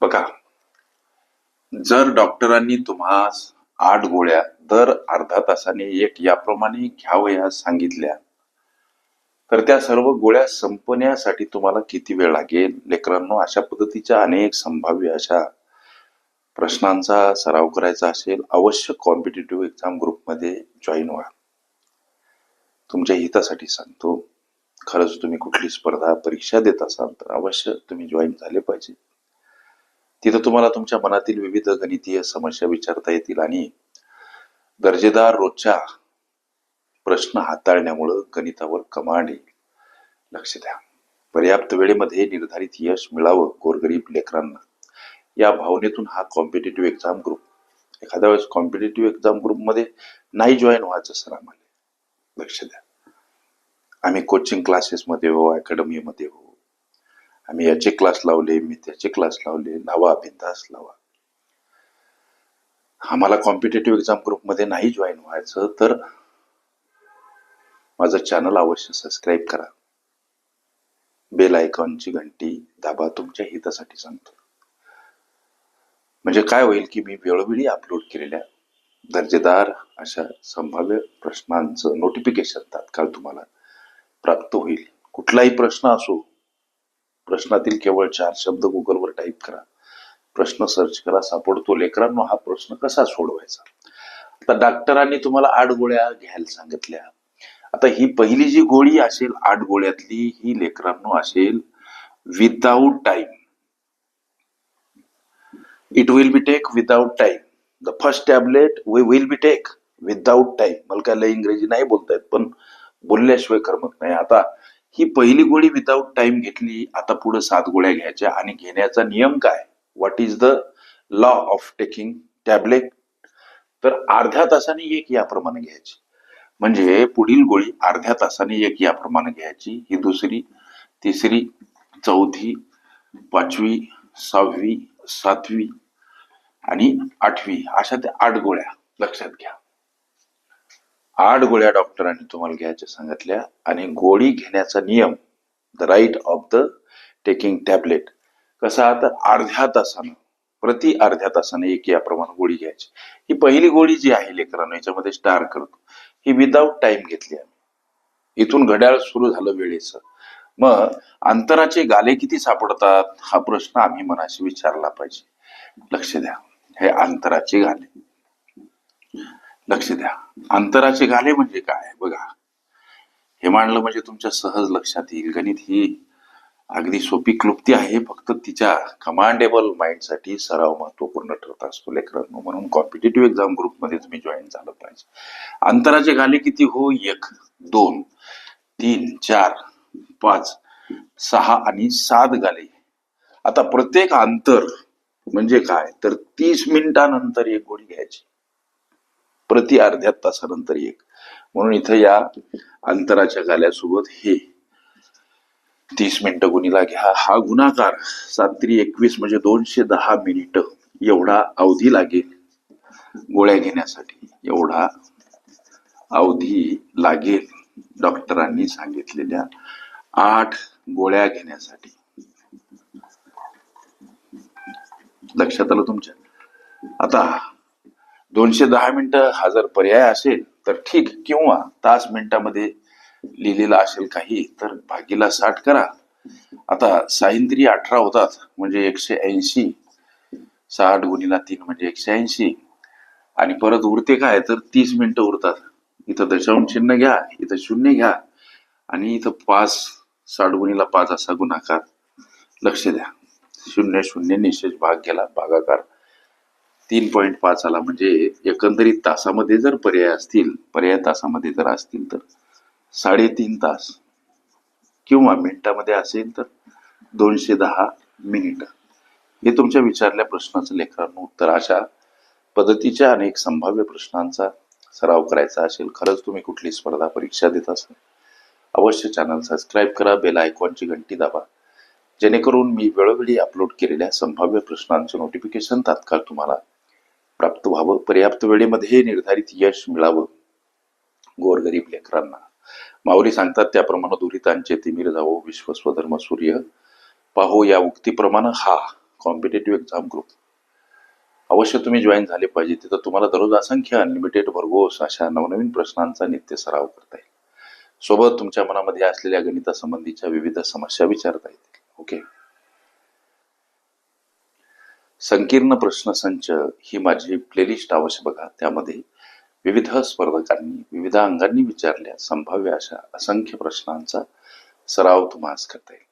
बघा, जर डॉक्टरांनी तुम्हास 8 गोळ्या दर अर्धा तासाने एक याप्रमाणे घ्यावयास सांगितल्या, तर त्या सर्व गोळ्या संपण्यासाठी तुम्हाला किती वेळ लागेल? लेकरांनो, अशा पद्धतीच्या अनेक संभाव्य अशा प्रश्नांचा सराव करायचा असेल, अवश्य कॉम्पिटिटिव्ह एक्झाम ग्रुपमध्ये जॉईन व्हा. तुमच्या हितासाठी सांगतो. खरंच तुम्ही कुठली स्पर्धा परीक्षा देत असाल तर अवश्य तुम्ही जॉईन झाले पाहिजे. तिथं तुम्हाला तुमच्या मनातील विविध गणितीय समस्या विचारता येतील आणि दर्जेदार रोजच्या प्रश्न हाताळण्यामुळे गणितावर कमांड येईल. लक्ष द्या. पर्याप्त वेळेमध्ये निर्धारित यश मिळावं गोरगरीब लेकरांना, या भावनेतून हा कॉम्पिटिटिव्ह एक्झाम ग्रुप. एखाद्या वेळेस कॉम्पिटिटिव्ह एक्झाम ग्रुपमध्ये नाही जॉईन व्हायचं सर आम्हाला. लक्ष द्या. आम्ही कोचिंग क्लासेसमध्ये हो, अकॅडमीमध्ये हो, आम्ही याचे क्लास लावले, मी त्याचे क्लास लावले, लावा बिंदास लावा. आम्हाला कॉम्पिटिटिव्ह एक्झाम ग्रुपमध्ये नाही जॉईन व्हायचं तर माझं चॅनल अवश्य सबस्क्राईब करा. बेल आयकॉनची घंटी दाबा. तुमच्या हितासाठी सांगतो. म्हणजे काय होईल की मी वेळोवेळी अपलोड केलेल्या दर्जेदार अशा संभाव्य प्रश्नांचं नोटिफिकेशन तात्काळ तुम्हाला प्राप्त होईल. कुठलाही प्रश्न असो, प्रश्नातील केवळ 4 शब्द गुगलवर टाईप करा, प्रश्न सर्च करा, सापडतो. लेकरांनो, हा प्रश्न कसा सोडवायचा? आता डॉक्टरांनी तुम्हाला 8 गोळ्या घ्यायला सांगितल्या. आता ही पहिली जी गोळी असेल 8 गोळ्यातली, ही लेकरांनो असेल without time. It will be take without time. The first tablet we will be take without time. मला काय लय इंग्रजी नाही बोलता येत, पण बोलल्याशिवाय करमत नाही. आता ही पहिली गोळी विदाउट टाइम घेतली. आता पुढे 7 गोळ्या घ्यायच्या आणि घेण्याचा नियम काय? What is the law of taking tablet? तर अर्ध्या तासाने एक याप्रमाणे घ्यायची. म्हणजे पुढील गोळी अर्ध्या तासाने एक याप्रमाणे घ्यायची. ही दुसरी, तिसरी, चौथी, 5वी, 6वी, 7वी आणि 8वी, अशा त्या 8 गोळ्या लक्षात घ्या. 8 गोळ्या डॉक्टरांनी तुम्हाला घ्यायच्या सांगितल्या. आणि गोळी घेण्याचा नियम, the right of the taking tablet कसा? तर अर्ध्या तासानं, प्रति अर्ध्या तासाने एक याप्रमाणे गोळी घ्यायची. ही पहिली गोळी जी आहे लेकरांना, याच्यामध्ये स्टार करतो, ही विदाउट टाइम घेतली आम्ही. इथून घड्याळ सुरू झालं वेळेचं. मग अंतराचे गाले किती सापडतात, हा प्रश्न आम्ही मनाशी विचारला पाहिजे. लक्ष द्या. हे अंतराचे गाले. लक्ष द्या. अंतराचे गाले म्हणजे काय? बघा, हे मांडलं म्हणजे तुमच्या सहज लक्षात येईल. गणित ही अगदी सोपी क्लुप्ती आहे, फक्त तिच्या कमांडेबल माइंडसाठी सराव महत्वपूर्ण ठरत असतो लेकरांनो. म्हणून कॉम्पिटिटिव्ह एक्झाम ग्रुपमध्ये तुम्ही जॉईन झालं पाहिजे. अंतराचे गाले किती हो? 1, 2, 3, 4, 5, 6 आणि 7 गाले. आता प्रत्येक अंतर म्हणजे काय? तर 30 मिनिटानंतर एक गोळी घ्यायची, प्रति अर्ध्या तासानंतर एक. म्हणून इथं या अंतराच्या गाल्यासोबत हे 30 मिनिटं गुणीला घ्या. हा गुणाकार 7×3=21 म्हणजे 210 मिनिटं एवढा अवधी लागेल गोळ्या घेण्यासाठी. एवढा अवधी लागेल डॉक्टरांनी सांगितलेल्या 8 गोळ्या घेण्यासाठी. लक्षात आलं तुमच्या? आता 210 मिनिटं हा जर पर्याय असेल तर ठीक, किंवा तास मिनिटामध्ये लिहिलेला असेल काही तर भागीला 60 करा. आता 6×3=18 होतात, म्हणजे 180. 60 गुणीला 3 म्हणजे 180. आणि परत उरते काय? तर 30 मिनिटं उरतात. इथं दशांश चिन्ह घ्या, इथं 0 घ्या आणि इथं 5, 60 गुणीला 5 असा गुणाकार. लक्ष द्या. 0 0 निशेष भाग गेला, भागाकार 3.5 आला. म्हणजे एकंदरीत तासामध्ये जर पर्याय तासामध्ये जर असतील तर 3.5 तास, किंवा मिनिटामध्ये असेल तर 210 मिनिटं. हे तुमच्या विचारल्या प्रश्नाचं लेकरांनो उत्तर. अशा पद्धतीच्या अनेक संभाव्य प्रश्नांचा सराव करायचा असेल, खरंच तुम्ही कुठली स्पर्धा परीक्षा देत असाल, अवश्य चॅनल सबस्क्राईब करा, बेल आयकॉनची घंटी दाबा, जेणेकरून मी वेळोवेळी अपलोड केलेल्या संभाव्य प्रश्नांचं नोटिफिकेशन तात्काळ तुम्हाला प्राप्त व्हावं. पर्याप्त वेळेमध्ये निर्धारित यश मिळावं गोरगरीब लेकरांना. माऊली सांगतात त्याप्रमाणे दुरितांचे तिमिर जावो, विश्वस्वधर्म सूर्य पाहो. या उक्तीप्रमाणे हा कॉम्पिटेटिव्ह एक्झाम ग्रुप अवश्य तुम्ही जॉईन झाले पाहिजे. तिथं तुम्हाला दररोज असंख्य अनलिमिटेड भरघोस अशा नवनवीन प्रश्नांचा नित्य सराव करता येईल. सोबत तुमच्या मनामध्ये असलेल्या गणितासंबंधीच्या विविध समस्या विचारता येतील. ओके. संकीर्ण प्रश्नसंच ही माझी प्लेलिस्ट अवश्य बघा. त्यामध्ये विविध स्पर्धकांनी विविध अंगांनी विचारलेल्या संभाव्य अशा असंख्य प्रश्नांचा सराव तुम्हाला करता येईल.